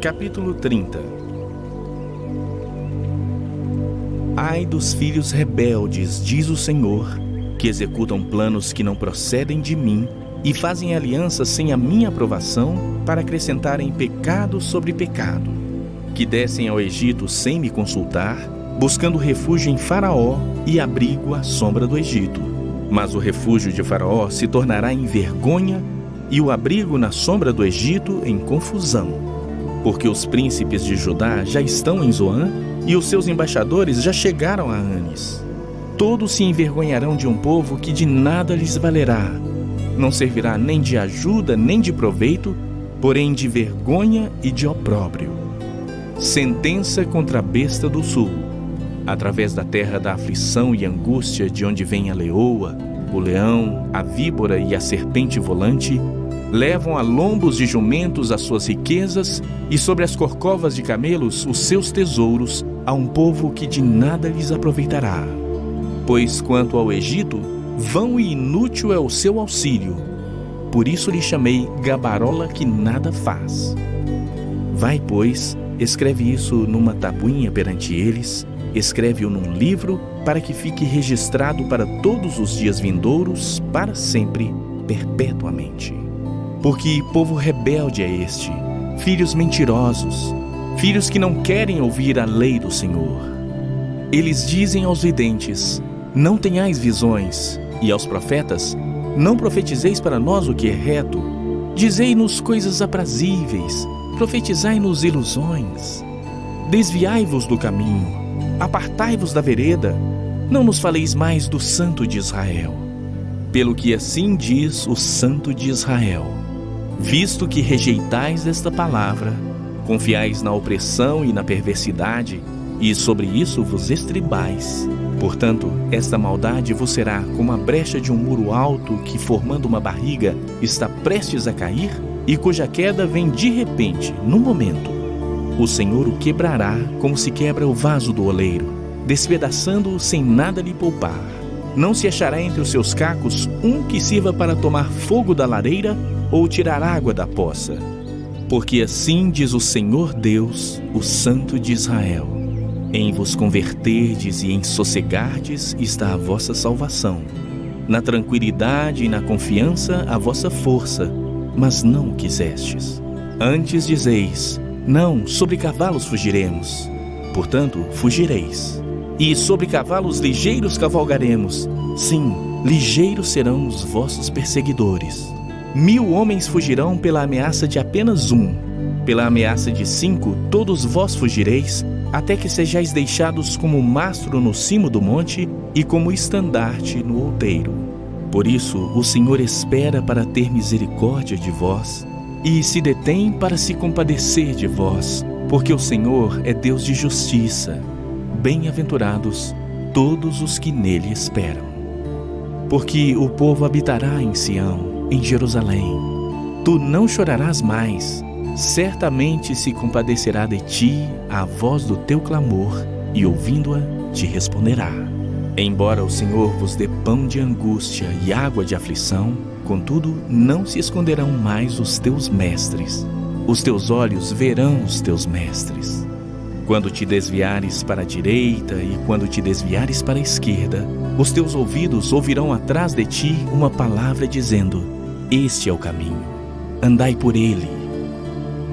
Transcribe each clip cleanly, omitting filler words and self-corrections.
Capítulo 30. Ai dos filhos rebeldes, diz o Senhor, que executam planos que não procedem de mim e fazem alianças sem a minha aprovação para acrescentarem pecado sobre pecado, que descem ao Egito sem me consultar, buscando refúgio em Faraó e abrigo à sombra do Egito. Mas o refúgio de Faraó se tornará em vergonha e o abrigo na sombra do Egito em confusão. Porque os príncipes de Judá já estão em Zoã e os seus embaixadores já chegaram a Anis. Todos se envergonharão de um povo que de nada lhes valerá. Não servirá nem de ajuda nem de proveito, porém de vergonha e de opróbrio. Sentença contra a besta do sul. Através da terra da aflição e angústia, de onde vem a leoa, o leão, a víbora e a serpente volante, levam a lombos de jumentos as suas riquezas e sobre as corcovas de camelos os seus tesouros a um povo que de nada lhes aproveitará. Pois quanto ao Egito, vão e inútil é o seu auxílio. Por isso lhe chamei gabarola que nada faz. Vai, pois, escreve isso numa tabuinha perante eles, escreve-o num livro, para que fique registrado para todos os dias vindouros, para sempre, perpetuamente. Porque povo rebelde é este, filhos mentirosos, filhos que não querem ouvir a lei do Senhor. Eles dizem aos videntes: não tenhais visões, e aos profetas: não profetizeis para nós o que é reto. Dizei-nos coisas aprazíveis, profetizai-nos ilusões. Desviai-vos do caminho, apartai-vos da vereda, não nos faleis mais do Santo de Israel. Pelo que assim diz o Santo de Israel: visto que rejeitais esta palavra, confiais na opressão e na perversidade, e sobre isso vos estribais. Portanto, esta maldade vos será como a brecha de um muro alto que, formando uma barriga, está prestes a cair, e cuja queda vem de repente, num momento. O Senhor o quebrará como se quebra o vaso do oleiro, despedaçando-o sem nada lhe poupar. Não se achará entre os seus cacos um que sirva para tomar fogo da lareira ou tirar água da poça. Porque assim diz o Senhor Deus, o Santo de Israel: em vos converterdes e em sossegardes está a vossa salvação. Na tranquilidade e na confiança a vossa força, mas não o quisestes. Antes dizeis: não, sobre cavalos fugiremos. Portanto, fugireis. E sobre cavalos ligeiros cavalgaremos. Sim, ligeiros serão os vossos perseguidores. 1000 homens fugirão pela ameaça de apenas um. Pela ameaça de 5, todos vós fugireis, até que sejais deixados como mastro no cimo do monte e como estandarte no outeiro. Por isso, o Senhor espera para ter misericórdia de vós, e se detém para se compadecer de vós, porque o Senhor é Deus de justiça. Bem-aventurados todos os que nele esperam. Porque o povo habitará em Sião, em Jerusalém. Tu não chorarás mais, certamente se compadecerá de ti a voz do teu clamor, e ouvindo-a te responderá. Embora o Senhor vos dê pão de angústia e água de aflição, contudo não se esconderão mais os teus mestres. Os teus olhos verão os teus mestres. Quando te desviares para a direita e quando te desviares para a esquerda, os teus ouvidos ouvirão atrás de ti uma palavra dizendo: este é o caminho, andai por ele.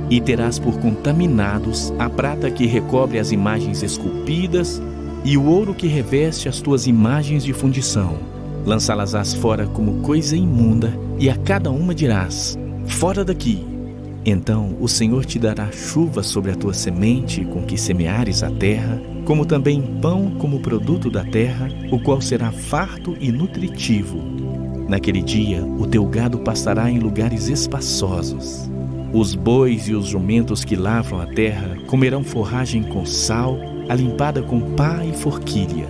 E terás por contaminados a prata que recobre as imagens esculpidas e o ouro que reveste as tuas imagens de fundição. Lançá-las-ás fora como coisa imunda, e a cada uma dirás: fora daqui. Então o Senhor te dará chuva sobre a tua semente com que semeares a terra, como também pão como produto da terra, o qual será farto e nutritivo. Naquele dia o teu gado pastará em lugares espaçosos. Os bois e os jumentos que lavram a terra comerão forragem com sal, alimpada com pá e forquilha.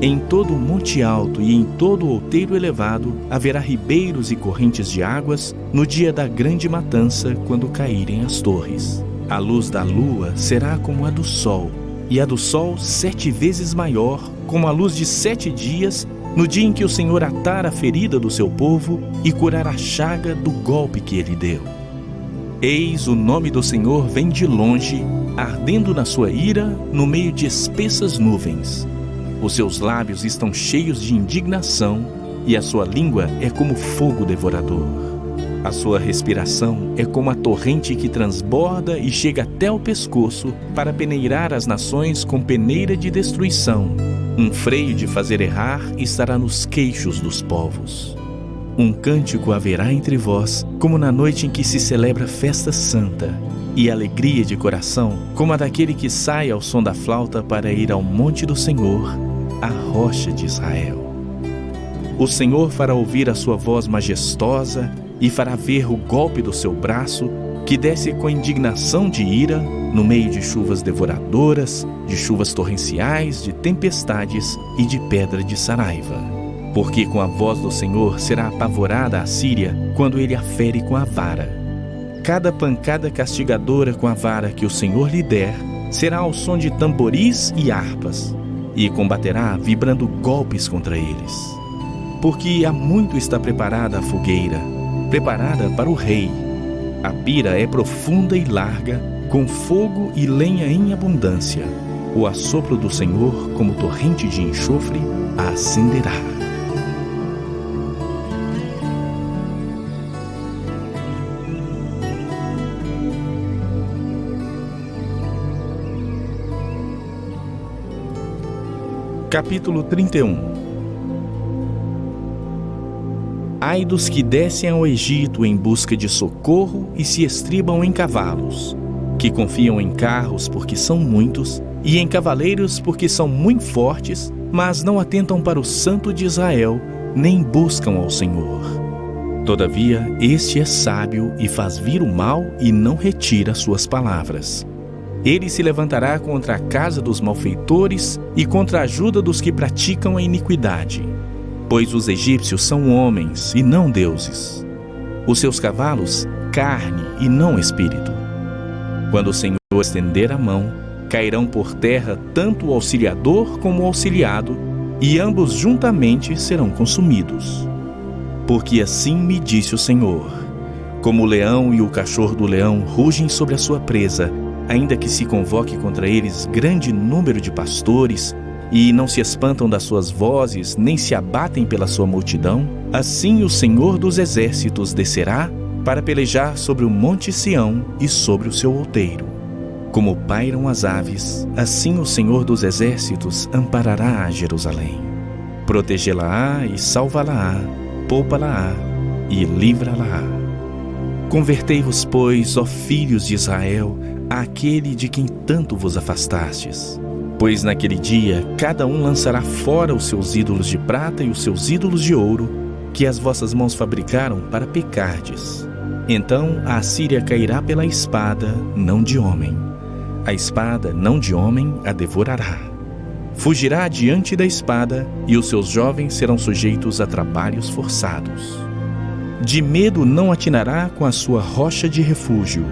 Em todo o monte alto e em todo o outeiro elevado haverá ribeiros e correntes de águas no dia da grande matança, quando caírem as torres. A luz da lua será como a do sol, e a do sol 7 vezes maior, como a luz de 7 dias, no dia em que o Senhor atar a ferida do seu povo e curar a chaga do golpe que ele deu. Eis, o nome do Senhor vem de longe, ardendo na sua ira, no meio de espessas nuvens. Os seus lábios estão cheios de indignação, e a sua língua é como fogo devorador. A sua respiração é como a torrente que transborda e chega até o pescoço para peneirar as nações com peneira de destruição. Um freio de fazer errar estará nos queixos dos povos. Um cântico haverá entre vós, como na noite em que se celebra festa santa, e alegria de coração, como a daquele que sai ao som da flauta para ir ao monte do Senhor, a rocha de Israel. O Senhor fará ouvir a sua voz majestosa e fará ver o golpe do seu braço, que desce com indignação de ira, no meio de chuvas devoradoras, de chuvas torrenciais, de tempestades e de pedra de saraiva. Porque com a voz do Senhor será apavorada a Síria, quando ele a fere com a vara. Cada pancada castigadora com a vara que o Senhor lhe der, será ao som de tamboris e harpas, e combaterá vibrando golpes contra eles. Porque há muito está preparada a fogueira, preparada para o rei. A pira é profunda e larga, com fogo e lenha em abundância. O assopro do Senhor, como torrente de enxofre, a acenderá. Capítulo 31. Ai dos que descem ao Egito em busca de socorro e se estribam em cavalos, que confiam em carros porque são muitos, e em cavaleiros porque são muito fortes, mas não atentam para o Santo de Israel, nem buscam ao Senhor. Todavia, este é sábio e faz vir o mal e não retira suas palavras. Ele se levantará contra a casa dos malfeitores e contra a ajuda dos que praticam a iniquidade. Pois os egípcios são homens e não deuses. Os seus cavalos, carne e não espírito. Quando o Senhor estender a mão, cairão por terra tanto o auxiliador como o auxiliado, e ambos juntamente serão consumidos. Porque assim me disse o Senhor: como o leão e o cachorro do leão rugem sobre a sua presa, ainda que se convoque contra eles grande número de pastores, e não se espantam das suas vozes, nem se abatem pela sua multidão, assim o Senhor dos exércitos descerá para pelejar sobre o monte Sião e sobre o seu outeiro. Como pairam as aves, assim o Senhor dos exércitos amparará a Jerusalém. Protegê-la-á e salvá-la-á, poupa-la-á e livra-la-á. Convertei-vos, pois, ó filhos de Israel, àquele de quem tanto vos afastastes. Pois naquele dia cada um lançará fora os seus ídolos de prata e os seus ídolos de ouro, que as vossas mãos fabricaram para pecardes. Então a Assíria cairá pela espada, não de homem. A espada, não de homem, a devorará. Fugirá diante da espada, e os seus jovens serão sujeitos a trabalhos forçados. De medo não atinará com a sua rocha de refúgio.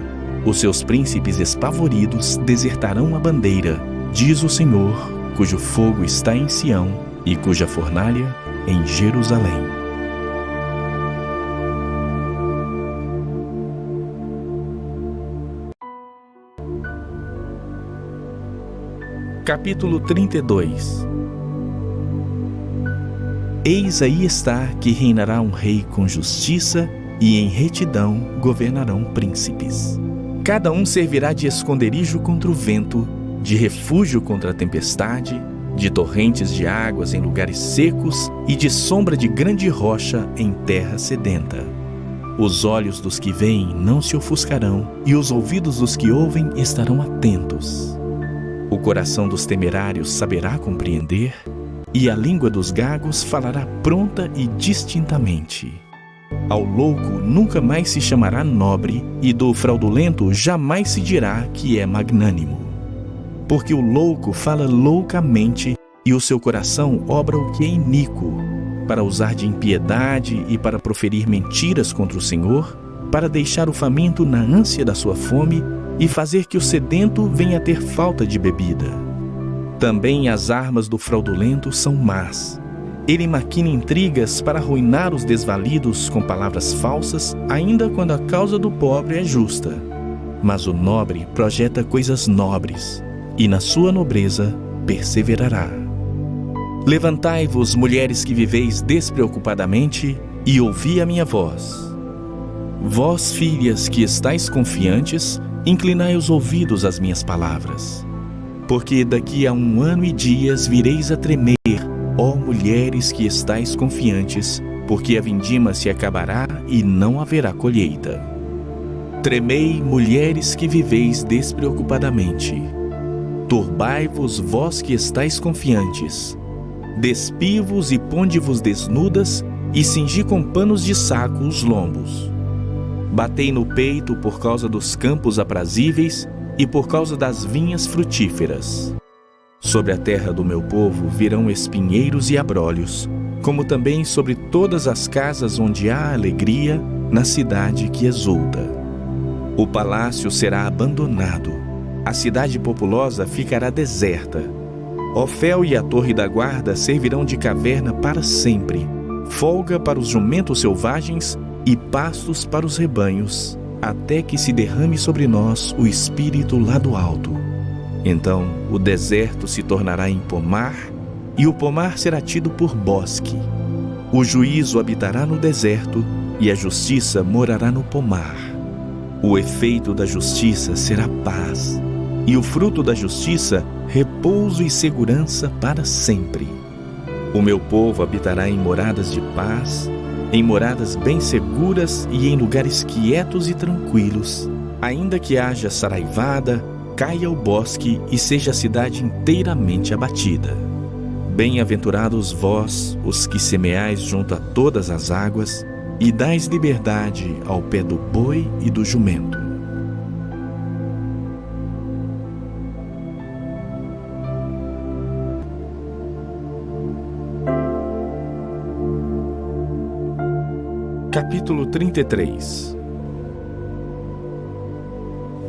Os seus príncipes espavoridos desertarão a bandeira, diz o Senhor, cujo fogo está em Sião e cuja fornalha em Jerusalém. Capítulo 32. Eis aí está que reinará um rei com justiça, e em retidão governarão príncipes. Cada um servirá de esconderijo contra o vento, de refúgio contra a tempestade, de torrentes de águas em lugares secos e de sombra de grande rocha em terra sedenta. Os olhos dos que veem não se ofuscarão, e os ouvidos dos que ouvem estarão atentos. O coração dos temerários saberá compreender, e a língua dos gagos falará pronta e distintamente. Ao louco nunca mais se chamará nobre, e do fraudulento jamais se dirá que é magnânimo. Porque o louco fala loucamente, e o seu coração obra o que é iníquo, para usar de impiedade e para proferir mentiras contra o Senhor, para deixar o faminto na ânsia da sua fome e fazer que o sedento venha a ter falta de bebida. Também as armas do fraudulento são más, Ele maquina intrigas para arruinar os desvalidos com palavras falsas, ainda quando a causa do pobre é justa. Mas o nobre projeta coisas nobres, e na sua nobreza perseverará. Levantai-vos, mulheres que viveis despreocupadamente, e ouvi a minha voz. Vós, filhas que estáis confiantes, inclinai os ouvidos às minhas palavras. Porque daqui a 1 ano e dias vireis a tremer, ó mulheres que estáis confiantes, porque a vindima se acabará e não haverá colheita. Tremei, mulheres que viveis despreocupadamente. Turbai-vos, vós que estáis confiantes. Despivo-vos e ponde-vos desnudas, e cingi com panos de saco os lombos. Batei no peito por causa dos campos aprazíveis e por causa das vinhas frutíferas. Sobre a terra do meu povo virão espinheiros e abrolhos, como também sobre todas as casas onde há alegria, na cidade que exulta. O palácio será abandonado, a cidade populosa ficará deserta. Ofel e a torre da guarda servirão de caverna para sempre, folga para os jumentos selvagens e pastos para os rebanhos, até que se derrame sobre nós o Espírito lá do alto. Então o deserto se tornará em pomar, e o pomar será tido por bosque. O juízo habitará no deserto, e a justiça morará no pomar. O efeito da justiça será paz, e o fruto da justiça, repouso e segurança para sempre. O meu povo habitará em moradas de paz, em moradas bem seguras e em lugares quietos e tranquilos. Ainda que haja saraivada, caia o bosque e seja a cidade inteiramente abatida. Bem-aventurados vós, os que semeais junto a todas as águas, e dais liberdade ao pé do boi e do jumento. Capítulo 33.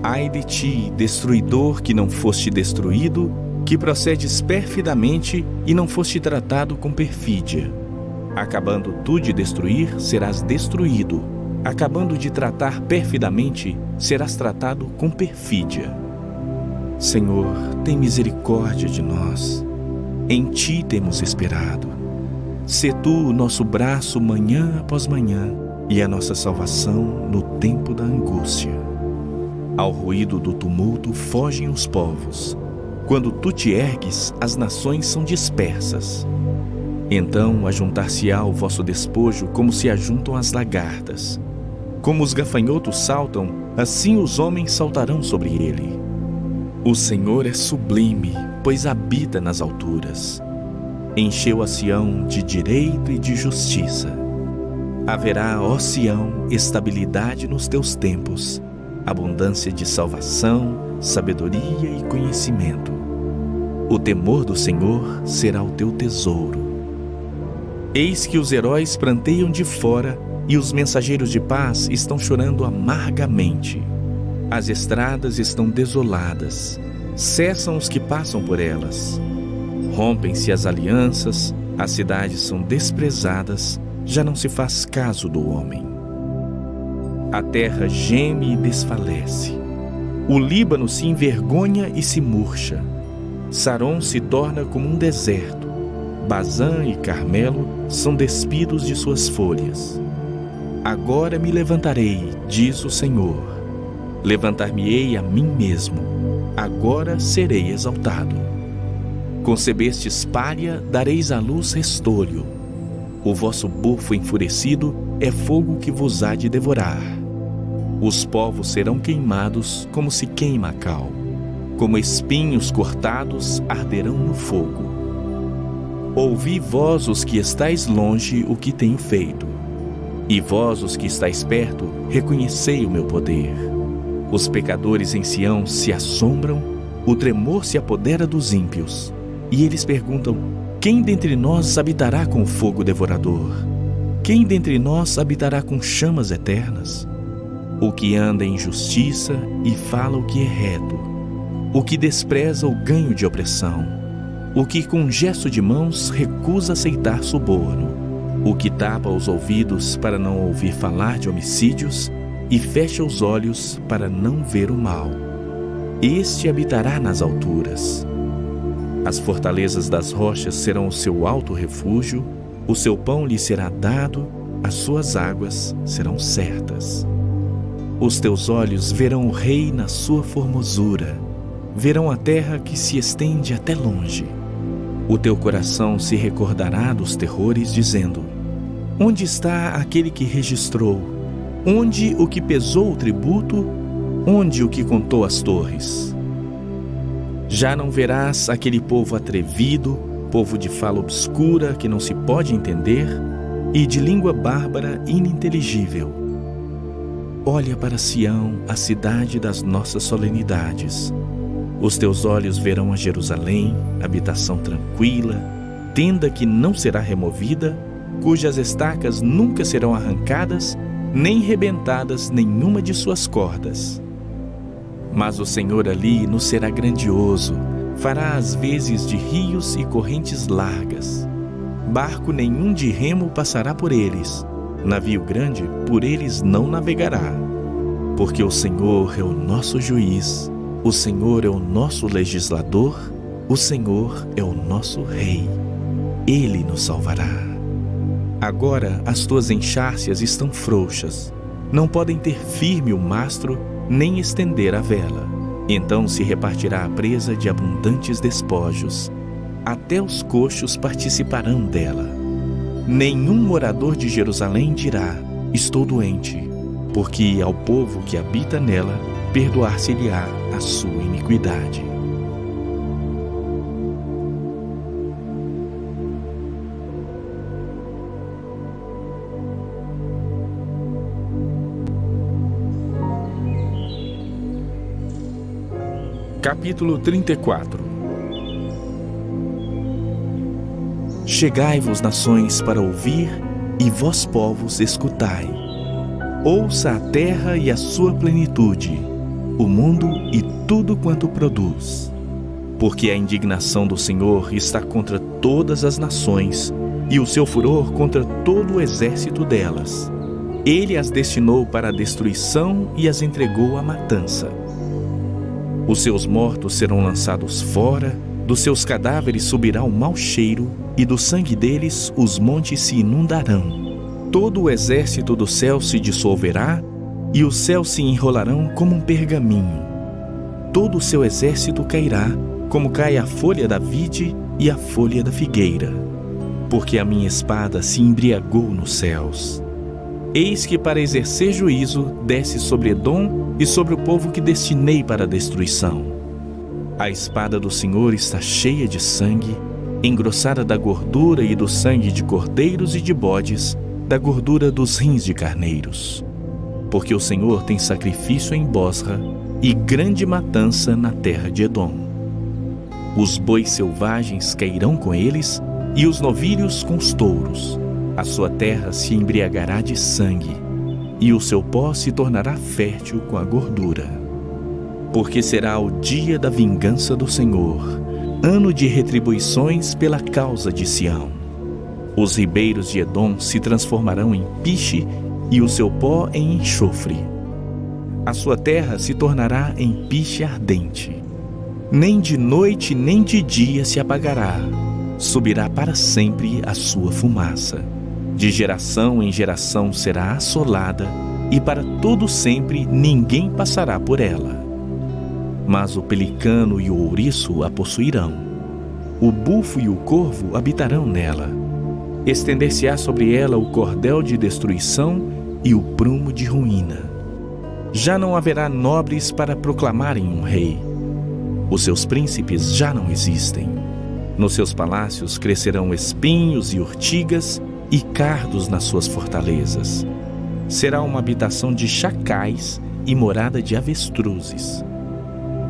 Ai de ti, destruidor, que não foste destruído, que procedes perfidamente e não foste tratado com perfídia. Acabando tu de destruir, serás destruído. Acabando de tratar perfidamente, serás tratado com perfídia. Senhor, tem misericórdia de nós. Em ti temos esperado. Sê tu o nosso braço manhã após manhã e a nossa salvação no tempo da angústia. Ao ruído do tumulto fogem os povos. Quando tu te ergues, as nações são dispersas. Então ajuntar-se-á o vosso despojo como se ajuntam as lagartas. Como os gafanhotos saltam, assim os homens saltarão sobre ele. O Senhor é sublime, pois habita nas alturas. Encheu a Sião de direito e de justiça. Haverá, ó Sião, estabilidade nos teus tempos, abundância de salvação, sabedoria e conhecimento. O temor do Senhor será o teu tesouro. Eis que os heróis pranteiam de fora e os mensageiros de paz estão chorando amargamente. As estradas estão desoladas, cessam os que passam por elas. Rompem-se as alianças, as cidades são desprezadas, já não se faz caso do homem. A terra geme e desfalece. O Líbano se envergonha e se murcha. Saron se torna como um deserto. Bazã e Carmelo são despidos de suas folhas. Agora me levantarei, diz o Senhor. Levantar-me-ei a mim mesmo. Agora serei exaltado. Concebestes palha, dareis à luz restolho. O vosso bufo enfurecido é fogo que vos há de devorar. Os povos serão queimados como se queima a cal. Como espinhos cortados arderão no fogo. Ouvi vós os que estáis longe o que tenho feito. E vós os que estáis perto, reconhecei o meu poder. Os pecadores em Sião se assombram, o tremor se apodera dos ímpios. E eles perguntam: quem dentre nós habitará com o fogo devorador? Quem dentre nós habitará com chamas eternas? O que anda em justiça e fala o que é reto, o que despreza o ganho de opressão, o que com gesto de mãos recusa aceitar suborno, o que tapa os ouvidos para não ouvir falar de homicídios e fecha os olhos para não ver o mal. Este habitará nas alturas. As fortalezas das rochas serão o seu alto refúgio, o seu pão lhe será dado, as suas águas serão certas. Os teus olhos verão o rei na sua formosura, verão a terra que se estende até longe. O teu coração se recordará dos terrores, dizendo: onde está aquele que registrou? Onde o que pesou o tributo? Onde o que contou as torres? Já não verás aquele povo atrevido, povo de fala obscura que não se pode entender e de língua bárbara ininteligível. Olha para Sião, a cidade das nossas solenidades. Os teus olhos verão a Jerusalém, habitação tranquila, tenda que não será removida, cujas estacas nunca serão arrancadas, nem rebentadas nenhuma de suas cordas. Mas o Senhor ali nos será grandioso, fará às vezes de rios e correntes largas. Barco nenhum de remo passará por eles, navio grande por eles não navegará. Porque o Senhor é o nosso juiz, o Senhor é o nosso legislador, o Senhor é o nosso rei. Ele nos salvará. Agora as tuas enxárcias estão frouxas, não podem ter firme o mastro, nem estender a vela. Então se repartirá a presa de abundantes despojos, até os coxos participarão dela. Nenhum morador de Jerusalém dirá: estou doente, porque ao povo que habita nela perdoar-se-lhe-á a sua iniquidade. Capítulo 34. Chegai-vos, nações, para ouvir, e vós, povos, escutai. Ouça a terra e a sua plenitude, o mundo e tudo quanto produz. Porque a indignação do Senhor está contra todas as nações, e o seu furor contra todo o exército delas. Ele as destinou para a destruição e as entregou à matança. Os seus mortos serão lançados fora, dos seus cadáveres subirá o mau cheiro, e do sangue deles os montes se inundarão. Todo o exército do céu se dissolverá, e os céus se enrolarão como um pergaminho. Todo o seu exército cairá, como cai a folha da vide e a folha da figueira. Porque a minha espada se embriagou nos céus. Eis que para exercer juízo desce sobre Edom e sobre o povo que destinei para a destruição. A espada do Senhor está cheia de sangue, engrossada da gordura e do sangue de cordeiros e de bodes, da gordura dos rins de carneiros. Porque o Senhor tem sacrifício em Bosra e grande matança na terra de Edom. Os bois selvagens cairão com eles e os novilhos com os touros. A sua terra se embriagará de sangue, e o seu pó se tornará fértil com a gordura. Porque será o dia da vingança do Senhor, ano de retribuições pela causa de Sião. Os ribeiros de Edom se transformarão em piche, e o seu pó em enxofre. A sua terra se tornará em piche ardente. Nem de noite nem de dia se apagará, subirá para sempre a sua fumaça. De geração em geração será assolada, e para todo sempre ninguém passará por ela. Mas o pelicano e o ouriço a possuirão. O bufo e o corvo habitarão nela. Estender-se-á sobre ela o cordel de destruição e o prumo de ruína. Já não haverá nobres para proclamarem um rei. Os seus príncipes já não existem. Nos seus palácios crescerão espinhos e urtigas, e cardos nas suas fortalezas. Será uma habitação de chacais e morada de avestruzes.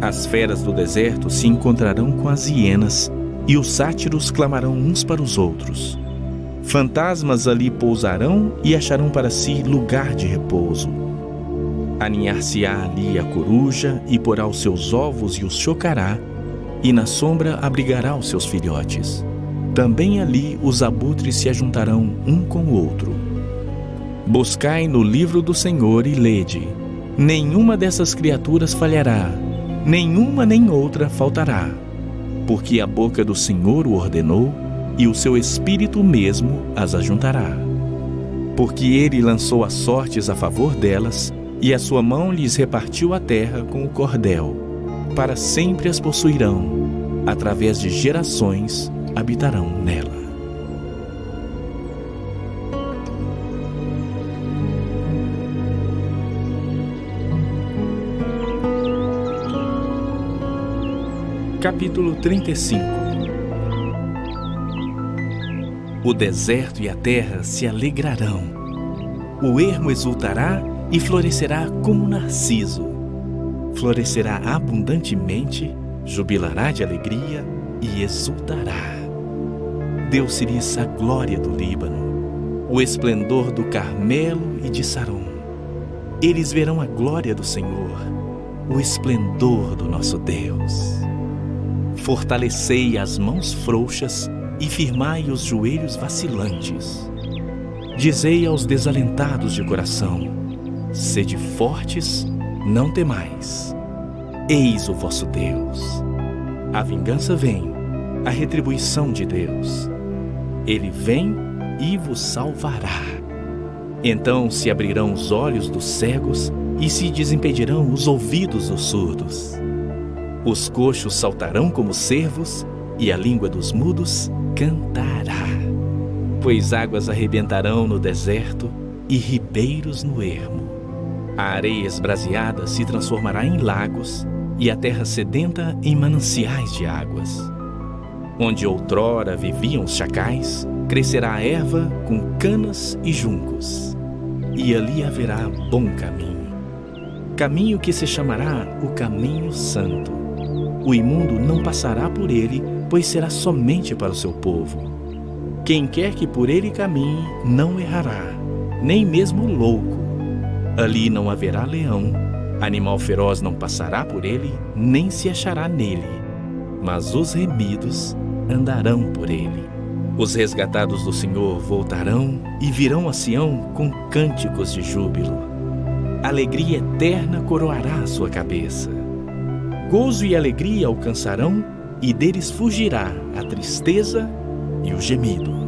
As feras do deserto se encontrarão com as hienas, e os sátiros clamarão uns para os outros. Fantasmas ali pousarão e acharão para si lugar de repouso. Aninhar-se-á ali a coruja, e porá os seus ovos e os chocará, e na sombra abrigará os seus filhotes. Também ali os abutres se ajuntarão um com o outro. Buscai no livro do Senhor e lede. Nenhuma dessas criaturas falhará, nenhuma nem outra faltará. Porque a boca do Senhor o ordenou, e o seu espírito mesmo as ajuntará. Porque ele lançou as sortes a favor delas, e a sua mão lhes repartiu a terra com o cordel. Para sempre as possuirão, através de gerações habitarão nela. Capítulo 35. O deserto e a terra se alegrarão. O ermo exultará e florescerá como narciso. Florescerá abundantemente, jubilará de alegria e exultará. Deu-se-lhes a glória do Líbano, o esplendor do Carmelo e de Saron. Eles verão a glória do Senhor, o esplendor do nosso Deus. Fortalecei as mãos frouxas e firmai os joelhos vacilantes. Dizei aos desalentados de coração: sede fortes, não temais. Eis o vosso Deus. A vingança vem, a retribuição de Deus. Ele vem e vos salvará. Então se abrirão os olhos dos cegos e se desimpedirão os ouvidos dos surdos. Os coxos saltarão como cervos, e a língua dos mudos cantará. Pois águas arrebentarão no deserto e ribeiros no ermo. A areia esbraseada se transformará em lagos, e a terra sedenta em mananciais de águas. Onde outrora viviam os chacais, crescerá a erva com canas e juncos. E ali haverá bom caminho. Caminho que se chamará o caminho santo. O imundo não passará por ele, pois será somente para o seu povo. Quem quer que por ele caminhe, não errará, nem mesmo o louco. Ali não haverá leão, animal feroz não passará por ele, nem se achará nele. Mas os remidos andarão por ele. Os resgatados do Senhor voltarão e virão a Sião com cânticos de júbilo. Alegria eterna coroará a sua cabeça. Gozo e alegria alcançarão, e deles fugirá a tristeza e o gemido.